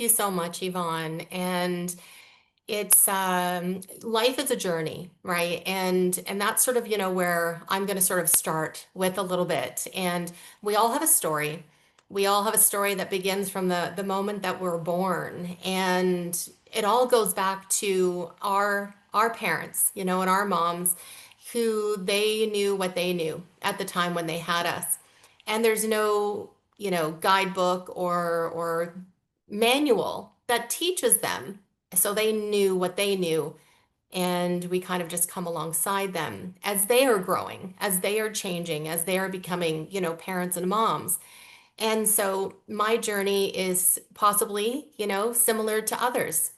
You so much, Yvonne. And it's life is a journey, right? And that's sort of, where I'm going to sort of start with a little bit. And we all have a story. We all have a story that begins from the moment that we're born. And it all goes back to our parents, and our moms who they knew what they knew at the time when they had us. And there's no, guidebook or manual that teaches them. So they knew what they knew, and we kind of just come alongside them as they are growing, as they are changing, as they are becoming, parents and moms. And so my journey is possibly, similar to others,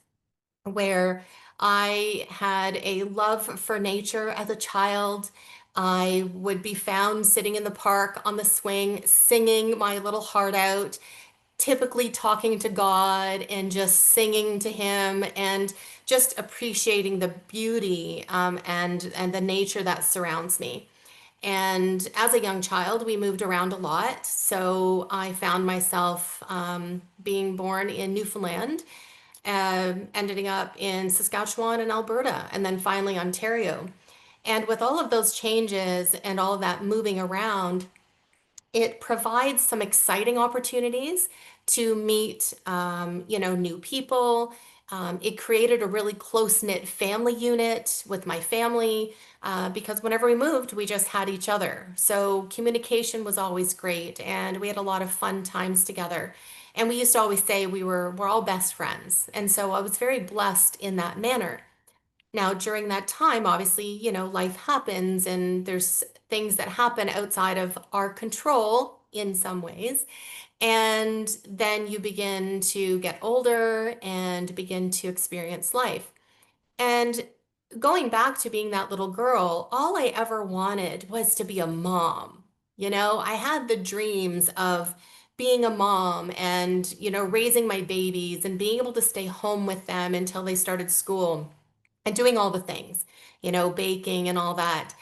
where I had a love for nature as a child. I would be found sitting in the park on the swing, singing my little heart out, typically talking to God and just singing to Him and just appreciating the beauty and the nature that surrounds me. And as a young child, we moved around a lot. So I found myself being born in Newfoundland, ending up in Saskatchewan and Alberta, and then finally Ontario. And with all of those changes and all of that moving around, it provides some exciting opportunities to meet, new people. It created a really close-knit family unit with my family because whenever we moved, we just had each other. So communication was always great, and we had a lot of fun times together. And we used to always say we're all best friends. And so I was very blessed in that manner. Now, during that time, obviously, life happens and there's things that happen outside of our control in some ways. And then you begin to get older and begin to experience life. And going back to being that little girl, all I ever wanted was to be a mom. I had the dreams of being a mom and, raising my babies and being able to stay home with them until they started school and doing all the things, baking and all that.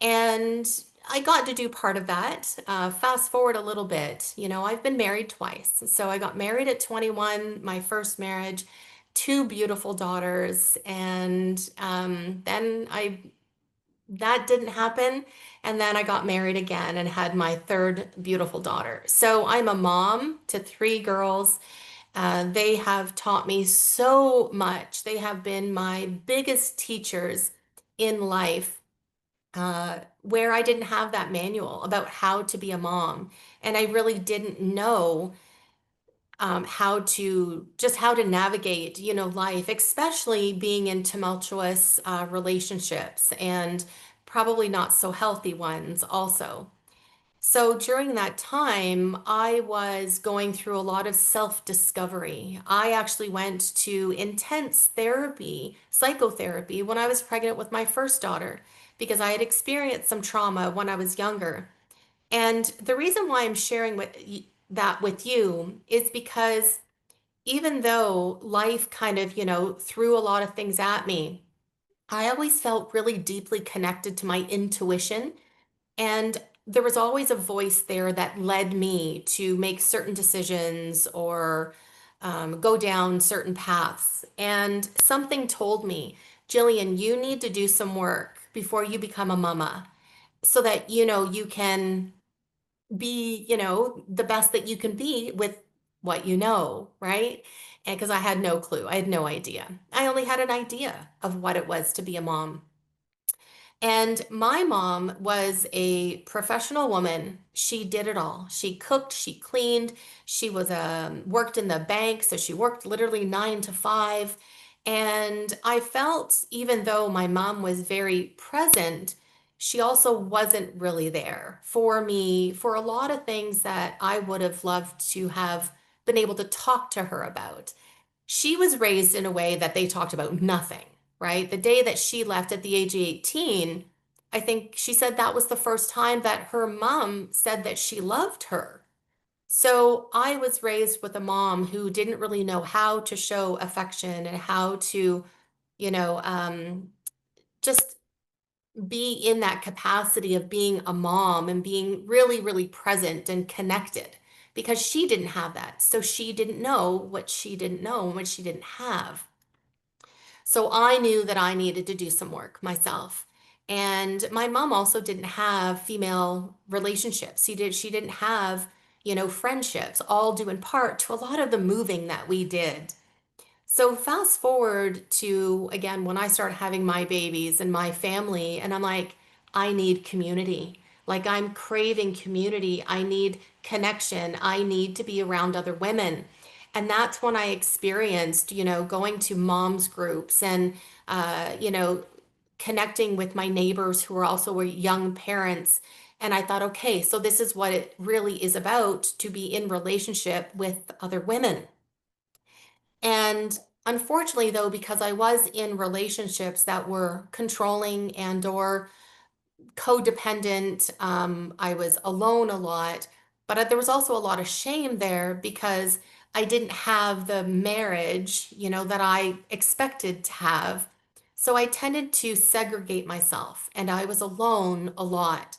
And I got to do part of that. Fast forward a little bit, I've been married twice. So I got married at 21, my first marriage, two beautiful daughters, and then I that didn't happen. And then I got married again and had my third beautiful daughter. So I'm a mom to three girls. They have taught me so much. They have been my biggest teachers in life, where I didn't have that manual about how to be a mom. And I really didn't know how to navigate, life, especially being in tumultuous relationships and probably not so healthy ones also. So during that time, I was going through a lot of self-discovery. I actually went to intense therapy, psychotherapy, when I was pregnant with my first daughter because I had experienced some trauma when I was younger. And the reason why I'm sharing that with you is because even though life kind of, threw a lot of things at me, I always felt really deeply connected to my intuition, and there was always a voice there that led me to make certain decisions or go down certain paths. And something told me, Jillian, you need to do some work before you become a mama so that, you can be, the best that you can be with what you know, right? And because I had no clue, I had no idea. I only had an idea of what it was to be a mom. And my mom was a professional woman. She did it all. She cooked, she cleaned, she was worked in the bank, so she worked literally 9 to 5. And I felt, even though my mom was very present, she also wasn't really there for me for a lot of things that I would have loved to have been able to talk to her about. She was raised in a way that they talked about nothing, right? The day that she left at the age of 18, I think she said that was the first time that her mom said that she loved her. So I was raised with a mom who didn't really know how to show affection and how to, you know, um, just be in that capacity of being a mom and being really, really present and connected because she didn't have that. So she didn't know what she didn't know and what she didn't have. So I knew that I needed to do some work myself. And my mom also didn't have female relationships. She didn't have, friendships, all due in part to a lot of the moving that we did. So fast forward to again when I start having my babies and my family, and I'm like, I need community. Like I'm craving community. I need connection. I need to be around other women. And that's when I experienced, going to moms groups and, connecting with my neighbors who are also were young parents. And I thought, okay, so this is what it really is about to be in relationship with other women. And unfortunately, though, because I was in relationships that were controlling and or codependent, I was alone a lot, but there was also a lot of shame there because I didn't have the marriage, that I expected to have. So I tended to segregate myself and I was alone a lot.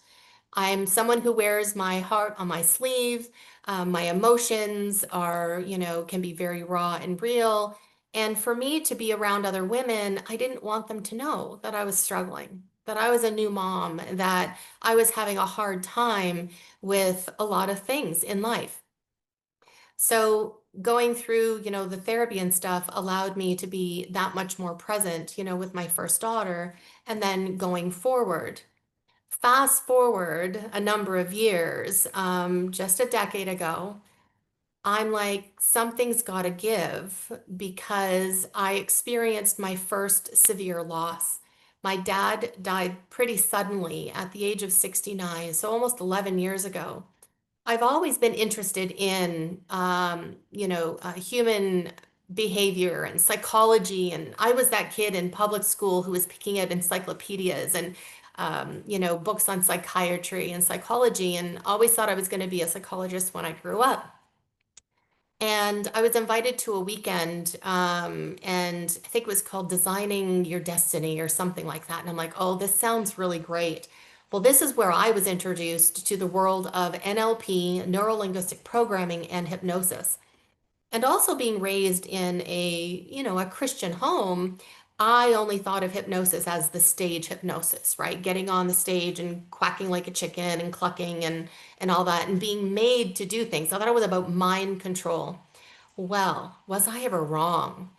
I'm someone who wears my heart on my sleeve. My emotions are, can be very raw and real. And for me to be around other women, I didn't want them to know that I was struggling, that I was a new mom, that I was having a hard time with a lot of things in life. So going through, the therapy and stuff allowed me to be that much more present, with my first daughter and then going forward. Fast forward a number of years, just a decade ago, I'm like, something's got to give because I experienced my first severe loss. My dad died pretty suddenly at the age of 69, so almost 11 years ago. I've always been interested in, human behavior and psychology. And I was that kid in public school who was picking up encyclopedias and, books on psychiatry and psychology, and always thought I was going to be a psychologist when I grew up. And I was invited to a weekend, and I think it was called Designing Your Destiny or something like that. And I'm like, oh, this sounds really great. Well, this is where I was introduced to the world of NLP, neuro linguistic programming, and hypnosis. And also being raised in a Christian home, I only thought of hypnosis as the stage hypnosis, right? Getting on the stage and quacking like a chicken and clucking and all that and being made to do things. I thought it was about mind control. Well, was I ever wrong?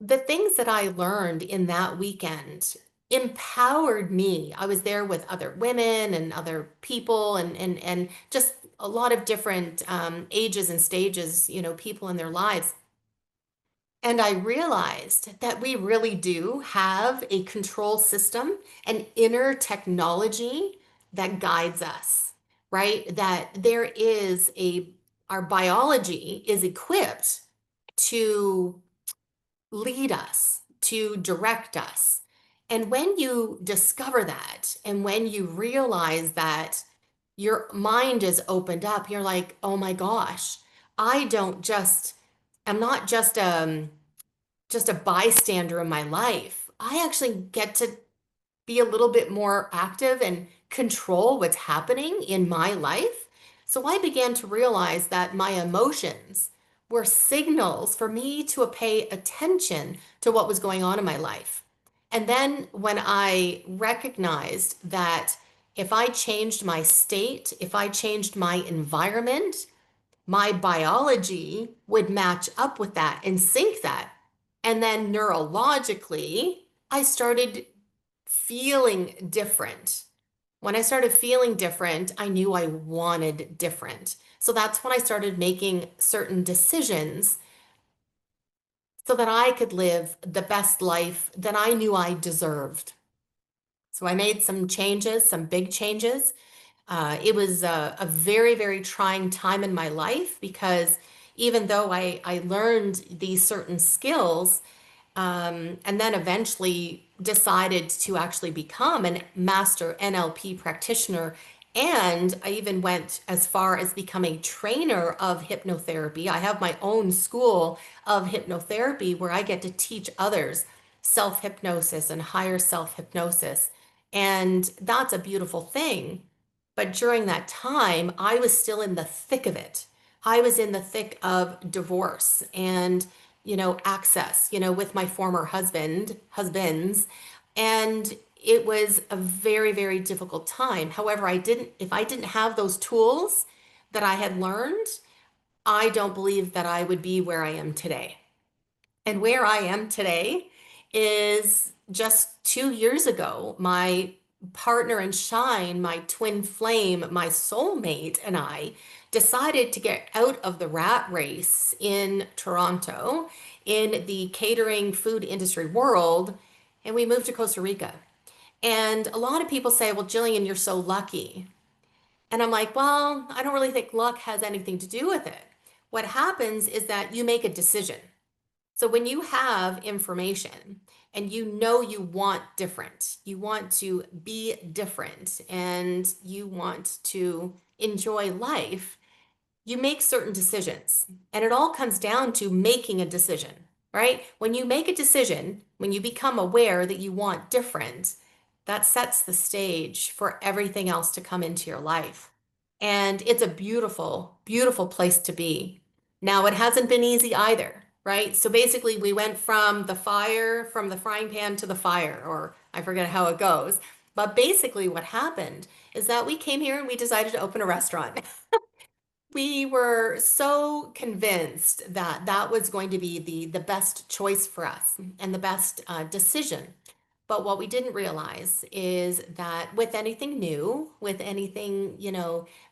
The things that I learned in that weekend empowered me. I was there with other women and other people and just a lot of different ages and stages, people in their lives. And I realized that we really do have a control system, an inner technology that guides us, right? That there is our biology is equipped to lead us, to direct us. And when you discover that, and when you realize that your mind is opened up, you're like, oh my gosh, I don't just, I'm not just a bystander in my life. I actually get to be a little bit more active and control what's happening in my life. So I began to realize that my emotions were signals for me to pay attention to what was going on in my life. And then when I recognized that if I changed my state, if I changed my environment, my biology would match up with that and sync that. And then neurologically, I started feeling different. When I started feeling different, I knew I wanted different. So that's when I started making certain decisions so that I could live the best life that I knew I deserved. So I made some changes, some big changes. It was a very, very trying time in my life because even though I learned these certain skills, and then eventually decided to actually become a master NLP practitioner. And I even went as far as becoming a trainer of hypnotherapy. I have my own school of hypnotherapy where I get to teach others self hypnosis and higher self hypnosis. And that's a beautiful thing. But during that time, I was still in the thick of it. I was in the thick of divorce and, access, with my former husbands. And it was a very, very difficult time. However, if I didn't have those tools that I had learned, I don't believe that I would be where I am today. And where I am today is just 2 years ago, my partner in shine, my twin flame, my soulmate, and I decided to get out of the rat race in Toronto in the catering food industry world, and we moved to Costa Rica. And a lot of people say, well, Jillian, you're so lucky. And I'm like, well, I don't really think luck has anything to do with it. What happens is that you make a decision. So when you have information and you want different, you want to be different, and you want to enjoy life, you make certain decisions. And it all comes down to making a decision, right? When you make a decision, when you become aware that you want different, that sets the stage for everything else to come into your life. And it's a beautiful, beautiful place to be. Now, it hasn't been easy either, right? So basically, we went from the frying pan to the fire, or I forget how it goes. But basically, what happened is that we came here and we decided to open a restaurant. We were so convinced that that was going to be the best choice for us and the best decision. But what we didn't realize is that with anything new, with anything,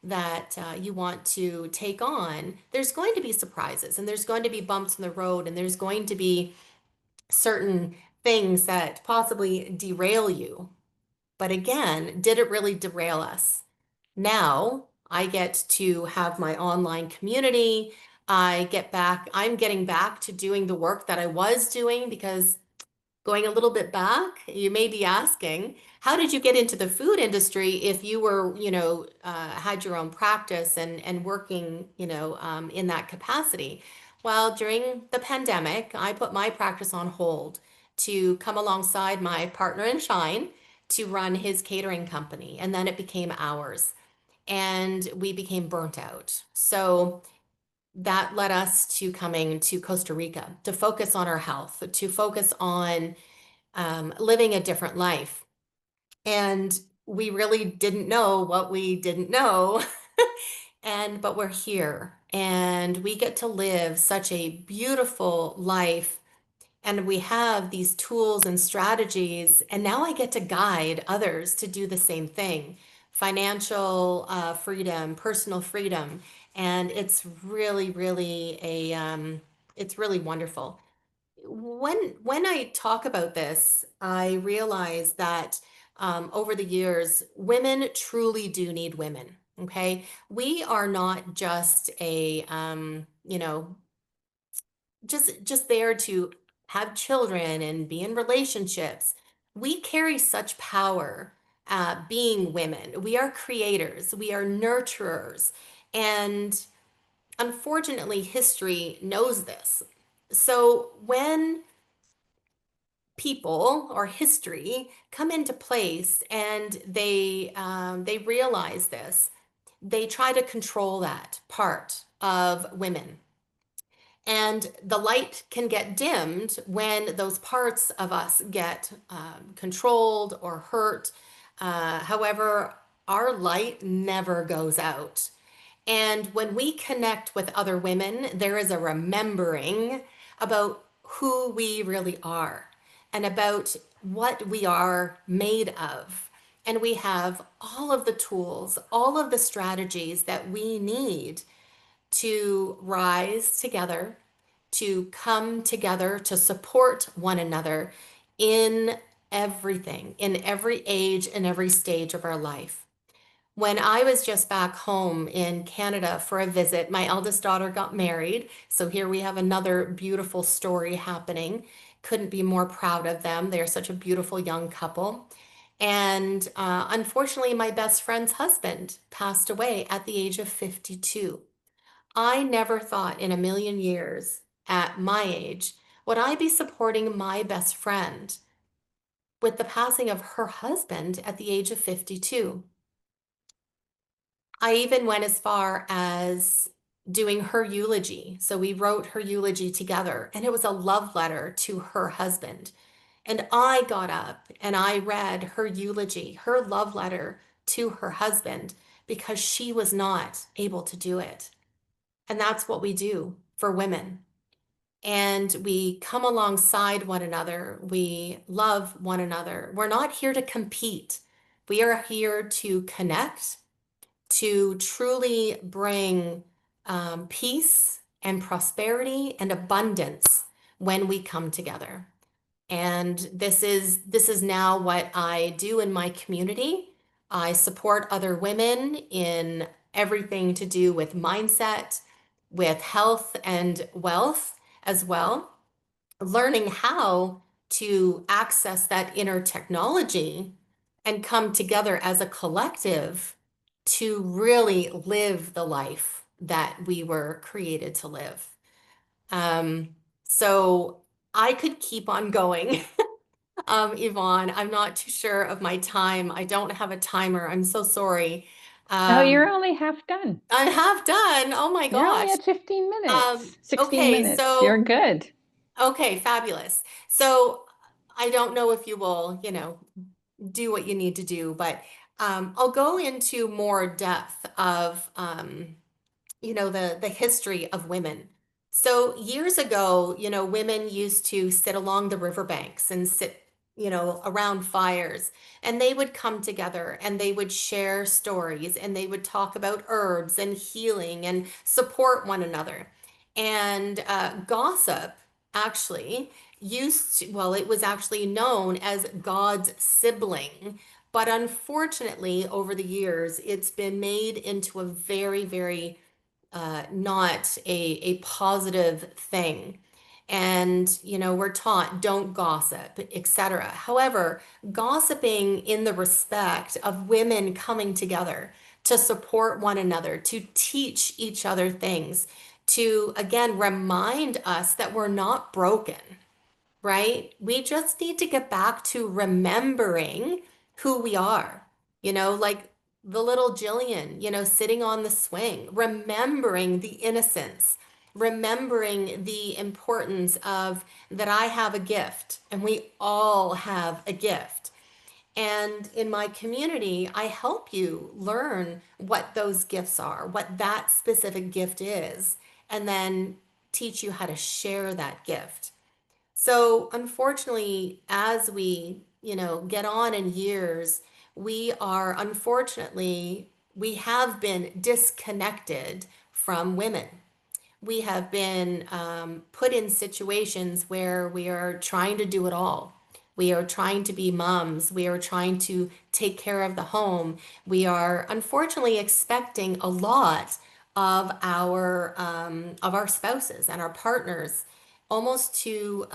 that you want to take on, there's going to be surprises and there's going to be bumps in the road and there's going to be certain things that possibly derail you. But again, did it really derail us? Now I get to have my online community. I'm getting back to doing the work that I was doing because going a little bit back, you may be asking, how did you get into the food industry if you were, had your own practice and working, in that capacity? Well, during the pandemic, I put my practice on hold to come alongside my partner in shine to run his catering company. And then it became ours. And we became burnt out. So that led us to coming to Costa Rica to focus on our health, to focus on living a different life. And we really didn't know what we didn't know. But we're here and we get to live such a beautiful life. And we have these tools and strategies. And now I get to guide others to do the same thing: financial freedom, personal freedom. And it's really, really it's really wonderful. When I talk about this, I realize that over the years, women truly do need women. Okay, we are not just just there to have children and be in relationships. We carry such power being women. We are creators. We are nurturers, and unfortunately, history knows this. So when people or history come into place and they realize this, they try to control that part of women, and the light can get dimmed when those parts of us get controlled or hurt. However, our light never goes out. And when we connect with other women, there is a remembering about who we really are and about what we are made of. And we have all of the tools, all of the strategies that we need to rise together, to come together, to support one another in everything, in every age and every stage of our life. When I was just back home in Canada for a visit, my eldest daughter got married. So here we have another beautiful story happening. Couldn't be more proud of them. They're such a beautiful young couple. And unfortunately, my best friend's husband passed away at the age of 52. I never thought in a million years at my age would I be supporting my best friend with the passing of her husband at the age of 52. I even went as far as doing her eulogy. So we wrote her eulogy together, and it was a love letter to her husband. And I got up and I read her eulogy, her love letter to her husband, because she was not able to do it. And that's what we do for women. And we come alongside one another. We love one another. We're not here to compete. We are here to connect, to truly bring peace and prosperity and abundance when we come together. And this is now what I do in my community. I support other women in everything to do with mindset, with health and wealth as well, learning how to access that inner technology and come together as a collective to really live the life that we were created to live. Um, so I could keep on going. Yvonne, I'm not too sure of my time. I don't have a timer. I'm so sorry. Oh, you're Um, only half done. I'm half done. Oh my You're only gosh. at 15 minutes, 16 Okay, minutes. You're so good. okay, fabulous. So I don't know if you will, do what you need to do, but I'll go into more depth of the history of women. So years ago, women used to sit along the riverbanks and sit, around fires, and they would come together and they would share stories and they would talk about herbs and healing and support one another. And gossip actually well, it was actually known as God's sibling. But unfortunately, over the years, it's been made into a very, very not a positive thing. And, we're taught don't gossip, etc. However, gossiping in the respect of women coming together to support one another, to teach each other things, to again remind us that we're not broken, right? We just need to get back to remembering who we are, like the little Gillian, sitting on the swing, remembering the innocence, remembering the importance of that I have a gift and we all have a gift. And in my community, I help you learn what those gifts are, what that specific gift is, and then teach you how to share that gift. So, unfortunately, as we, get on in years, we have been disconnected from women. We have been put in situations where we are trying to do it all. We are trying to be moms. We are trying to take care of the home. We are unfortunately expecting a lot of our spouses and our partners, almost to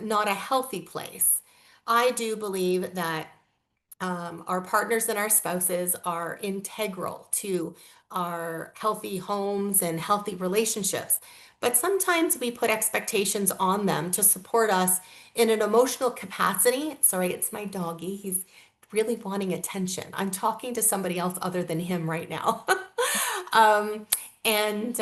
not a healthy place. I do believe that our partners and our spouses are integral to our healthy homes and healthy relationships. But sometimes we put expectations on them to support us in an emotional capacity. Sorry, it's my doggy. He's really wanting attention. I'm talking to somebody else other than him right now. um, and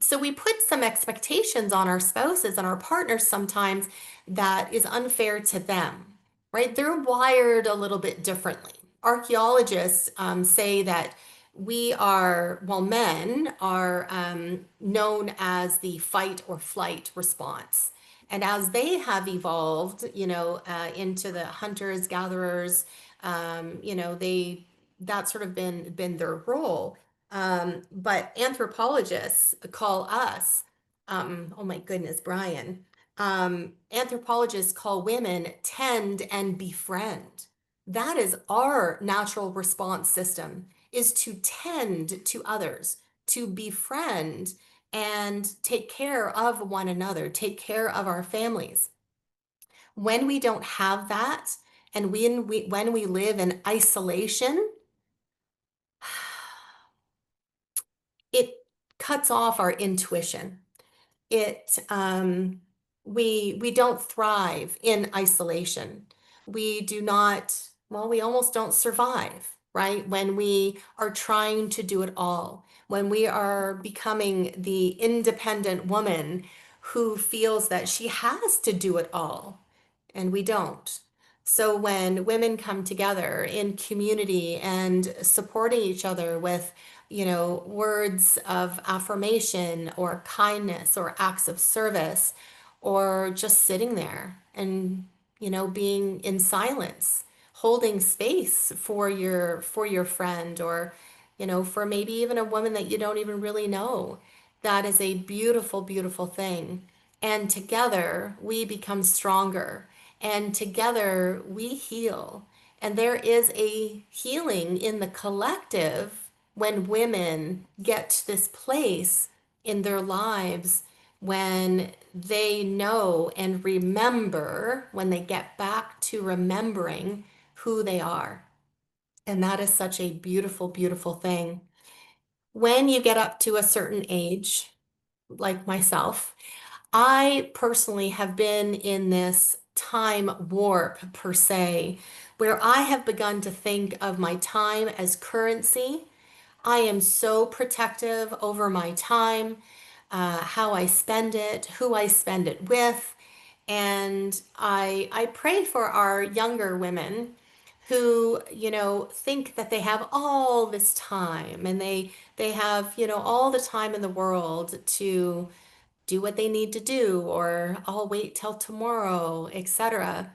so we put some expectations on our spouses and our partners sometimes that is unfair to them, right? They're wired a little bit differently. Archaeologists say that men are known as the fight or flight response. And as they have evolved, into the hunters, gatherers, that's sort of been their role. But anthropologists call us, oh my goodness, Brian, anthropologists call women tend and befriend. That is our natural response system, is to tend to others, to befriend and take care of one another, take care of our families. When we don't have that, and when we live in isolation, it cuts off our intuition. It we don't thrive in isolation. We do not, well, we almost don't survive. right? When we are trying to do it all, when we are becoming the independent woman who feels that she has to do it all, and we don't. So when women come together in community and supporting each other with, words of affirmation or kindness or acts of service, or just sitting there and, being in silence, holding space for your friend, or, for maybe even a woman that you don't even really know, that is a beautiful, beautiful thing. And together we become stronger, and together we heal. And there is a healing in the collective when women get to this place in their lives, when they know and remember, when they get back to remembering who they are. And that is such a beautiful, beautiful thing. When you get up to a certain age, like myself, I personally have been in this time warp, per se, where I have begun to think of my time as currency. I am so protective over my time, how I spend it, who I spend it with. And I pray for our younger women who, think that they have all this time, and they have, all the time in the world to do what they need to do, or I'll wait till tomorrow, etc.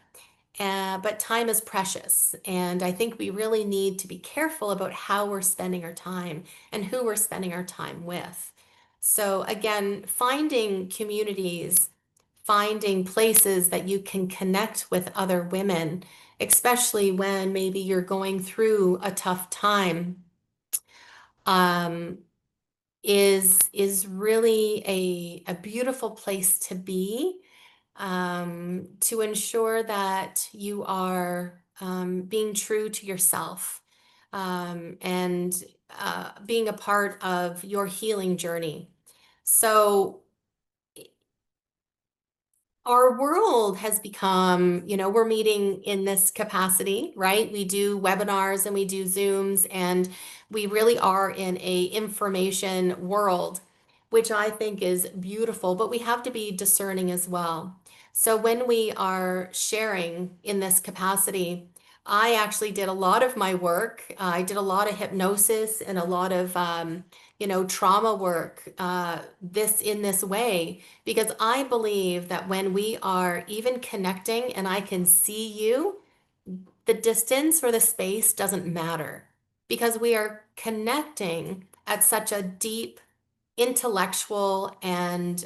But time is precious, and I think we really need to be careful about how we're spending our time and who we're spending our time with. So, again, finding communities, finding places that you can connect with other women, especially when maybe you're going through a tough time, um, is really a beautiful place to be, to ensure that you are, being true to yourself, and being a part of your healing journey. So our world has become, we're meeting in this capacity, right? We do webinars and we do Zooms, and we really are in a information world, which I think is beautiful, but we have to be discerning as well. So when we are sharing in this capacity, I actually did a lot of my work. I did a lot of hypnosis and a lot of, trauma work, this in this way, because I believe that when we are even connecting and I can see you, the distance or the space doesn't matter, because we are connecting at such a deep intellectual and,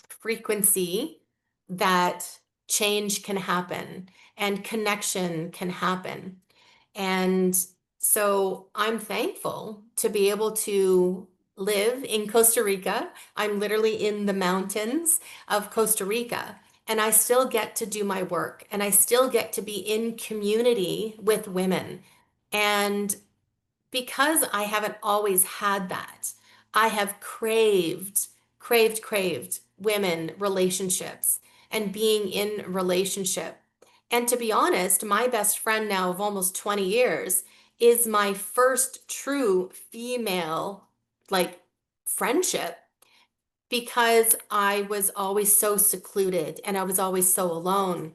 frequency, that change can happen and connection can happen. And so I'm thankful to be able to live in Costa Rica. I'm literally in the mountains of Costa Rica, and I still get to do my work, and I still get to be in community with women. And because I haven't always had that, I have craved women relationships and being in relationship. And to be honest, my best friend now of almost 20 years is my first true female, like, friendship, because I was always so secluded and I was always so alone.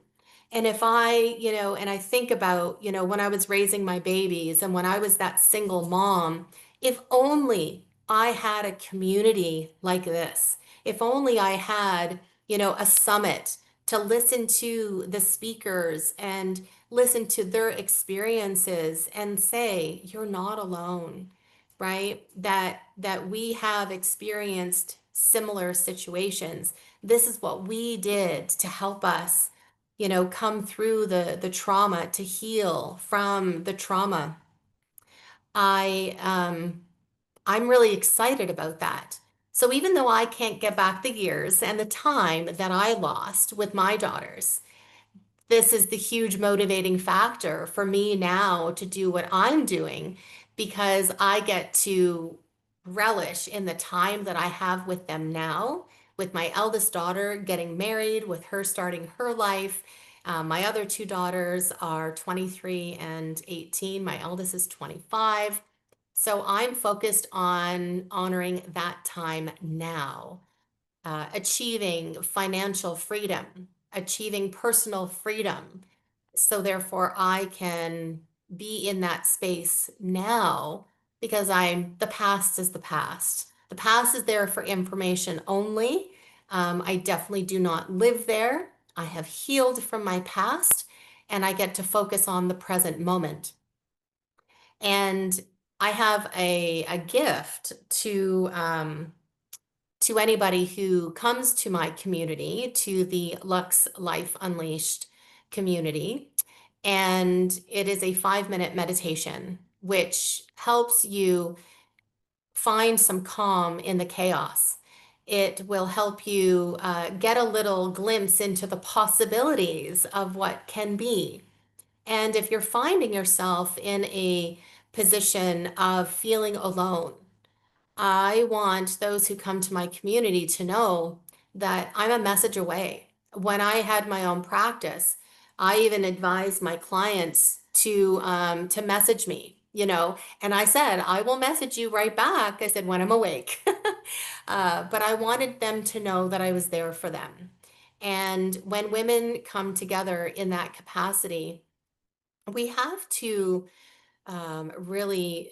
And if I, and I think about, when I was raising my babies and when I was that single mom, if only I had a community like this, if only I had, a summit to listen to the speakers and listen to their experiences and say, you're not alone, right? That we have experienced similar situations. This is what we did to help us, come through the trauma, to heal from the trauma. I I'm really excited about that. So even though I can't get back the years and the time that I lost with my daughters, this is the huge motivating factor for me now to do what I'm doing, because I get to relish in the time that I have with them now, with my eldest daughter getting married, with her starting her life. My other two daughters are 23 and 18. My eldest is 25. So I'm focused on honoring that time now, achieving financial freedom, achieving personal freedom. So therefore, I can be in that space now because the past is the past. The past is there for information only. I definitely do not live there. I have healed from my past and I get to focus on the present moment. And I have a gift to anybody who comes to my community, to the Lux Life Unleashed community. And it is a 5-minute meditation, which helps you find some calm in the chaos. It will help you get a little glimpse into the possibilities of what can be. And if you're finding yourself in a position of feeling alone, I want those who come to my community to know that I'm a message away. When I had my own practice, I even advised my clients to message me, and I said I will message you right back. I said when I'm awake, but I wanted them to know that I was there for them. And when women come together in that capacity, we have to really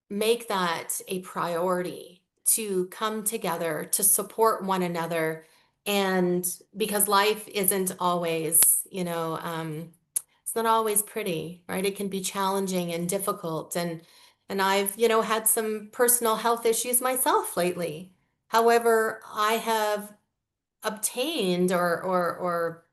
make that a priority to come together to support one another. And because life isn't always, it's not always pretty, right? It can be challenging and difficult. And I've, had some personal health issues myself lately. However, I have obtained or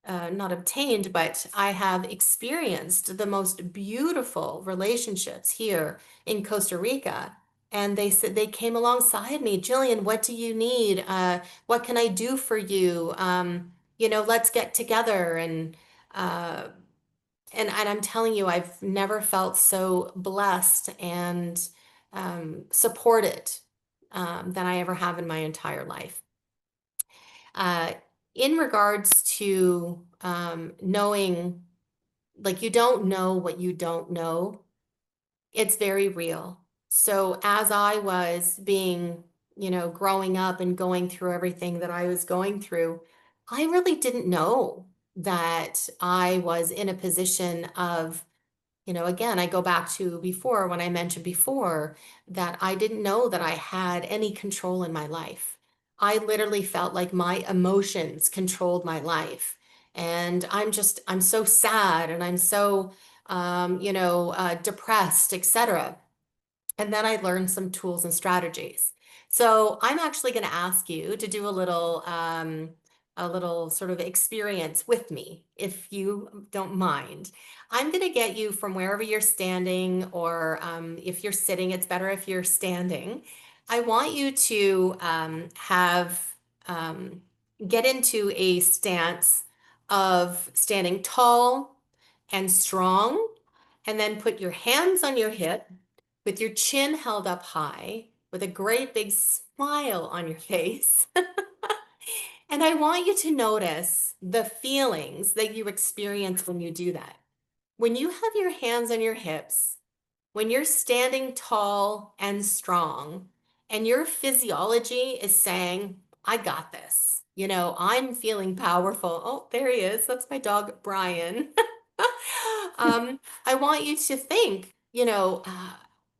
not obtained, but I have experienced the most beautiful relationships here in Costa Rica. And they said they came alongside me, Jillian, what do you need? What can I do for you? Let's get together. And I'm telling you, I've never felt so blessed and supported than I ever have in my entire life. Uh, in regards to knowing, like, you don't know what you don't know, it's very real. So, as I was being, growing up and going through everything that I was going through, I really didn't know that I was in a position of, again, I go back to before when I mentioned before that I didn't know that I had any control in my life. I literally felt like my emotions controlled my life. And I'm so sad and I'm so, depressed, etc. And then I learned some tools and strategies. So I'm actually going to ask you to do a little sort of experience with me, if you don't mind. I'm going to get you from wherever you're standing, or if you're sitting, it's better if you're standing. I want you to um, get into a stance of standing tall and strong, and then put your hands on your hip with your chin held up high, with a great big smile on your face. And I want you to notice the feelings that you experience when you do that. When you have your hands on your hips, when you're standing tall and strong, and your physiology is saying, I got this. I'm feeling powerful. Oh, there he is. That's my dog, Brian. I want you to think,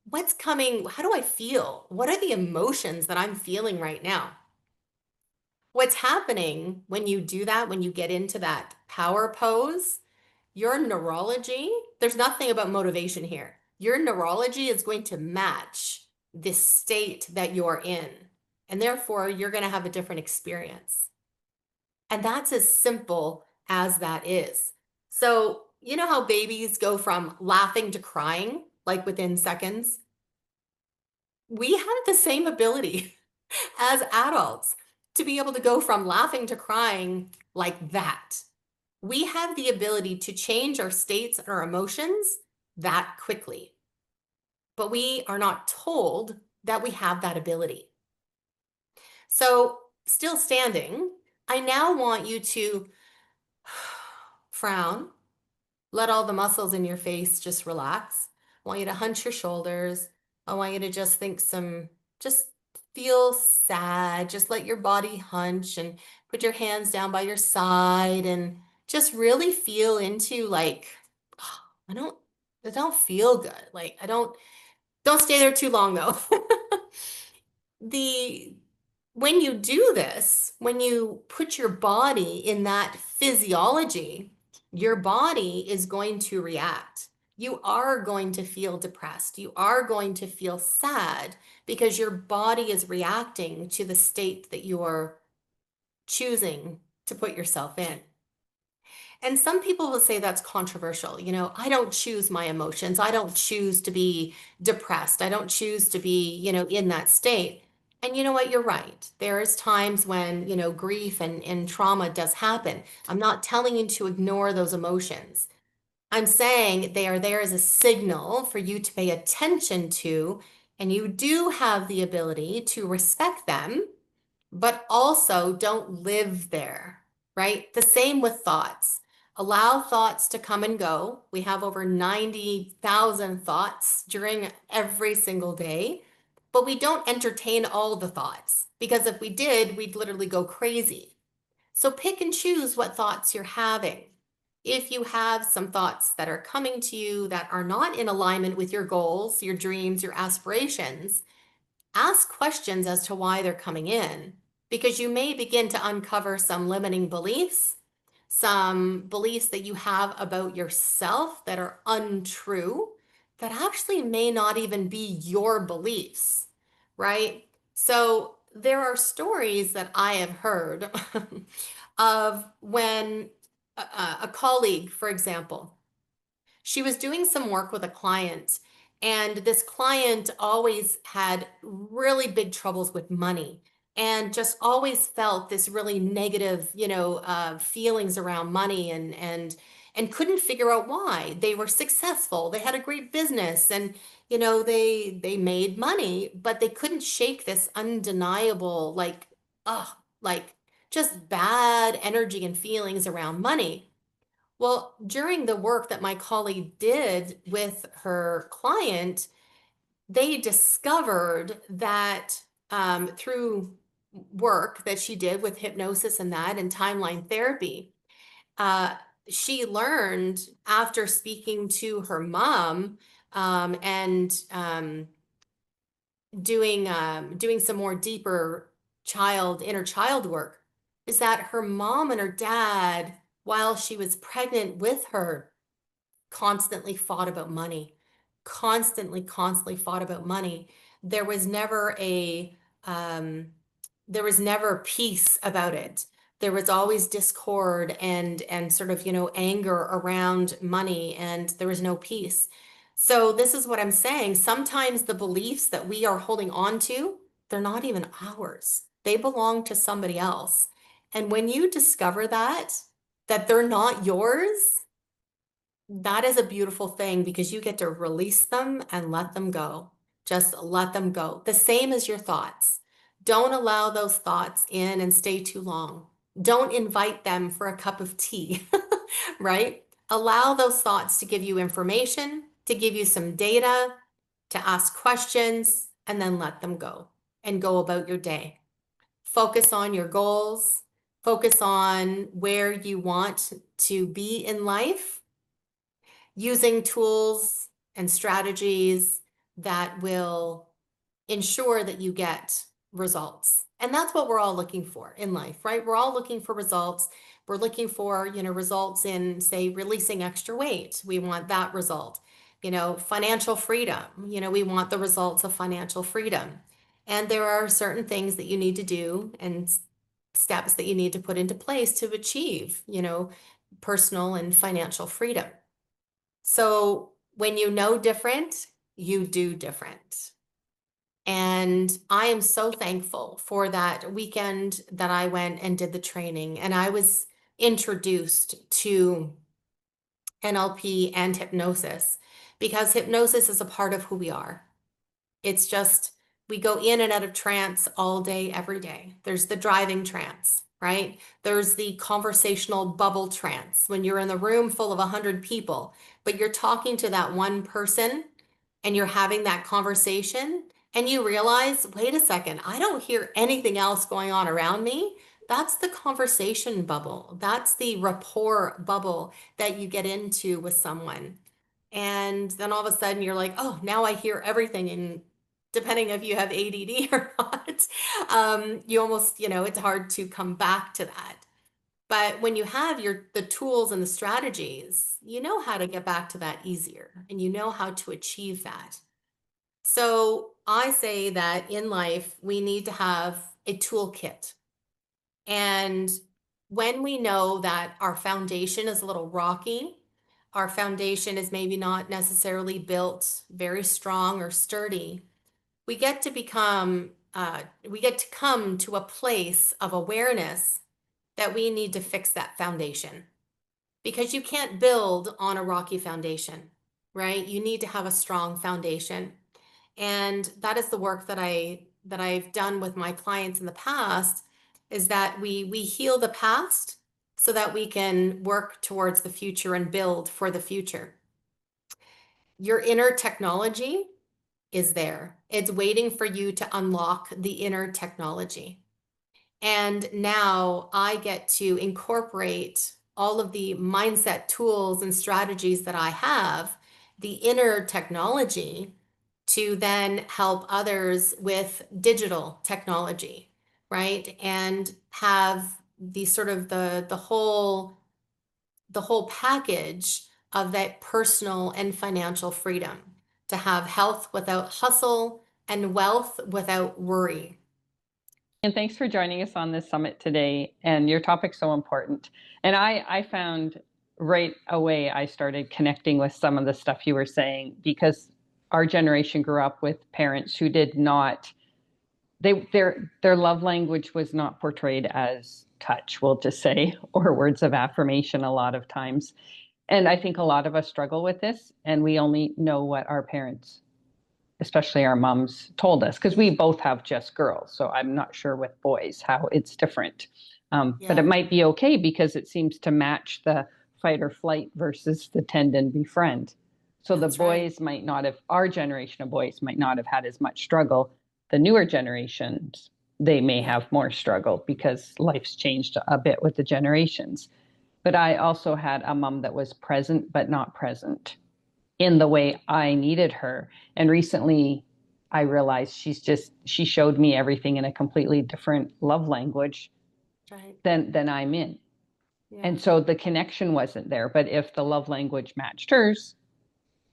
what's coming? How do I feel? What are the emotions that I'm feeling right now? What's happening when you do that, when you get into that power pose, your neurology, there's nothing about motivation here. Your neurology is going to match this state that you're in. And therefore, you're going to have a different experience. And that's as simple as that is. So, you know how babies go from laughing to crying, like within seconds? We have the same ability as adults to be able to go from laughing to crying like that. We have the ability to change our states and our emotions that quickly, but we are not told that we have that ability. So, still standing, I now want you to frown. Let all the muscles in your face just relax. I want you to hunch your shoulders. I want you to just just feel sad. Just let your body hunch and put your hands down by your side and just really feel into like, "Oh, I don't feel good. Like, don't stay there too long though." the when you do this, when you put your body in that physiology, your body is going to react. You are going to feel depressed. You are going to feel sad because your body is reacting to the state that you're choosing to put yourself in. And some people will say that's controversial. I don't choose my emotions. I don't choose to be depressed. I don't choose to be, in that state. And you know what? You're right. There's times when, grief and trauma does happen. I'm not telling you to ignore those emotions. I'm saying they are there as a signal for you to pay attention to, and you do have the ability to respect them, but also don't live there, right? The same with thoughts. Allow thoughts to come and go. We have over 90,000 thoughts during every single day, but we don't entertain all the thoughts because if we did, we'd literally go crazy. So pick and choose what thoughts you're having. If you have some thoughts that are coming to you that are not in alignment with your goals, your dreams, your aspirations, ask questions as to why they're coming in, because you may begin to uncover some limiting beliefs, some beliefs that you have about yourself that are untrue, that actually may not even be your beliefs, right? So there are stories that I have heard of when a colleague, for example, she was doing some work with a client, and this client always had really big troubles with money and just always felt this really negative, feelings around money and couldn't figure out why. They were successful, they had a great business, and they made money, but they couldn't shake this undeniable like just bad energy and feelings around money. Well, during the work that my colleague did with her client, they discovered that through work that she did with hypnosis and that and timeline therapy, uh, she learned after speaking to her mom and doing some more deeper inner child work, is that her mom and her dad, while she was pregnant with her, constantly fought about money, constantly fought about money. There was never um, there was never peace about it. There was always discord and sort of, anger around money, and there was no peace. So this is what I'm saying. Sometimes the beliefs that we are holding on to, they're not even ours. They belong to somebody else. And when you discover that they're not yours, that is a beautiful thing because you get to release them and let them go. Just let them go. The same as your thoughts. Don't allow those thoughts in and stay too long. Don't invite them for a cup of tea, right? Allow those thoughts to give you information, to give you some data, to ask questions, and then let them go and go about your day. Focus on your goals, focus on where you want to be in life, using tools and strategies that will ensure that you get results. And that's what we're all looking for in life, right? We're all looking for results. We're looking for, results in, say, releasing extra weight. We want that result. Financial freedom. We want the results of financial freedom. And there are certain things that you need to do and steps that you need to put into place to achieve, personal and financial freedom. So when you know different, you do different. And I am so thankful for that weekend that I went and did the training, and I was introduced to NLP and hypnosis because hypnosis is a part of who we are. It's just we go in and out of trance all day, every day. There's the driving trance, right? There's the conversational bubble trance when you're in the room full of 100 people, but you're talking to that one person and you're having that conversation and you realize, wait a second, I don't hear anything else going on around me. That's the conversation bubble. That's the rapport bubble that you get into with someone. And then all of a sudden you're like, oh, now I hear everything. And depending if you have ADD or not, you almost, it's hard to come back to that. But when you have the tools and the strategies, you know how to get back to that easier and you know how to achieve that. So I say that in life, we need to have a toolkit. And when we know that our foundation is a little rocky, our foundation is maybe not necessarily built very strong or sturdy, we get to come to a place of awareness that we need to fix that foundation because you can't build on a rocky foundation, right? You need to have a strong foundation. And that is the work that I've done with my clients in the past is that we heal the past so that we can work towards the future and build for the future. Your inner technology is there. It's waiting for you to unlock the inner technology. And now I get to incorporate all of the mindset tools and strategies that I have, the inner technology, to then help others with digital technology, right? And have the sort of the whole package of that personal and financial freedom to have health without hustle and wealth without worry. And thanks for joining us on this summit today. And your topic's so important. And I found right away, I started connecting with some of the stuff you were saying because our generation grew up with parents who did not, their love language was not portrayed as touch, we'll just say, or words of affirmation a lot of times. And I think a lot of us struggle with this, and we only know what our parents, especially our moms, told us, because we both have just girls. So I'm not sure with boys how it's different. But it Yeah, might be okay because it seems to match the fight or flight versus the tend and befriend. So the that's right. boys might not have, our generation of boys might not have had as much struggle. The newer generations, they may Yeah, have more struggle because life's changed a bit with the generations. But I also had a mom that was present, but not present in the way I needed her. And recently I realized she showed me everything in a completely different love language right. than I'm in. Yeah, And so the connection wasn't there. But if the love language matched hers,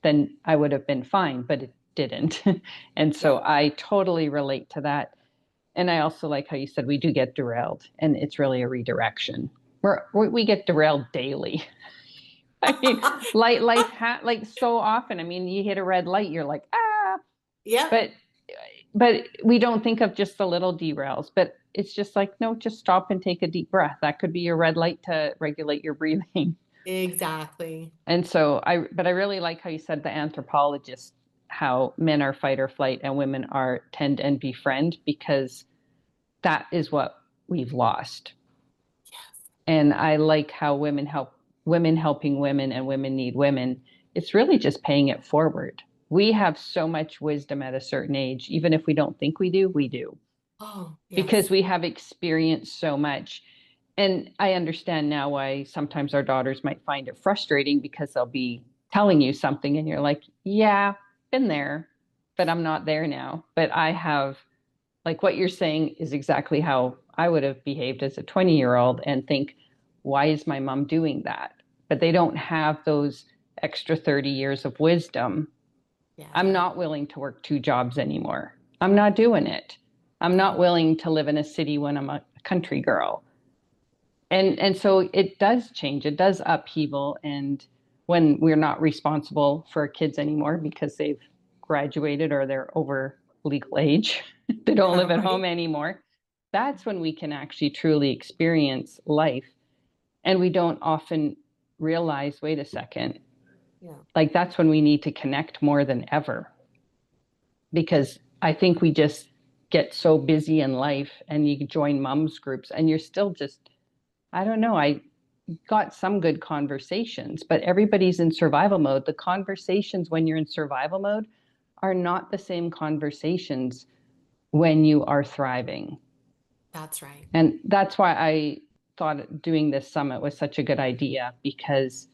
then I would have been fine, but it didn't. And yeah. so I totally relate to that. And I also like how you said we do get derailed, and it's really a redirection. We get derailed daily. I mean, like so often. I mean, you hit a red light, you're like, ah, Yeah, but we don't think of just the little derails, but it's just like, no, just stop and take a deep breath. That could be your red light to regulate your breathing. exactly. And so but I really like how you said the anthropologist, how men are fight or flight and women are tend and befriend, because that is what we've lost. And I like how women helping women and women need women. It's really just paying it forward. We have so much wisdom at a certain age, even if we don't think we do, we do, Oh, because yes. we have experienced so much. And I understand now why sometimes our daughters might find it frustrating because they'll be telling you something and you're like, yeah, been there, but I'm not there now. But I have, like what you're saying is exactly how I would have behaved as a 20-year-old and think, why is my mom doing that? But they don't have those extra 30 years of wisdom. I'm Yeah. not willing to work two jobs anymore. I'm not doing it. I'm Yeah. not willing to live in a city when I'm a country girl. And so it does change. It does upheaval. And when we're not responsible for our kids anymore because they've graduated or they're over legal age, they don't live at home Right. anymore. That's when we can actually truly experience life. And we don't often realize, wait a second, Yeah. like that's when we need to connect more than ever. Because I think we just get so busy in life and you join moms groups and you're still just, I don't know, I got some good conversations, but everybody's in survival mode. The conversations when you're in survival mode are not the same conversations when you are thriving. That's right. And that's why I thought doing this summit was such a good idea, because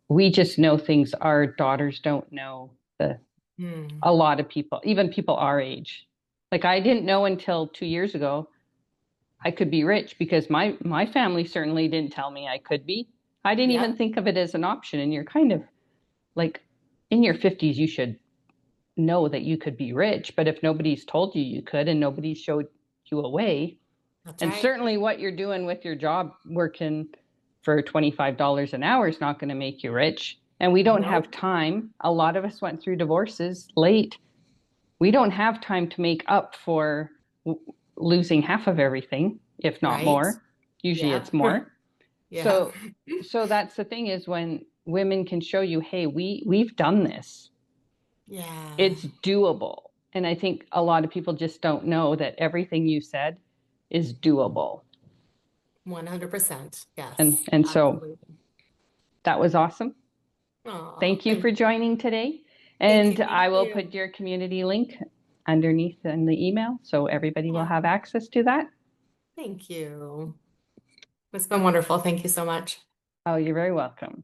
we just know things our daughters don't know. Mm. A lot of people, even people our age, like I didn't know until 2 years ago I could be rich, because my family certainly didn't tell me I could be. I didn't even Yep. think of it as an option. And you're kind of like, in your 50s, you should know that you could be rich. But if nobody's told you you could and nobody showed you a way, That's and right. certainly what you're doing with your job, working for $25 an hour, is not going to make you rich. And we don't have Nope. time. A lot of us went through divorces late. We don't have time to make up for losing half of everything, if not Right. more. Usually Yep. it's more. Yeah. So that's the thing, is when women can show you, hey, we've done this. Yeah. It's doable. And I think a lot of people just don't know that everything you said is doable. 100%. And Yes. and so Absolutely. that was awesome. Oh, Thank you for thank you. joining today. Thank you. And Thank I will you. put your community link underneath in the email so everybody will Yeah. have access to that. Thank you. It's been wonderful. Thank you so much. Oh, you're very welcome.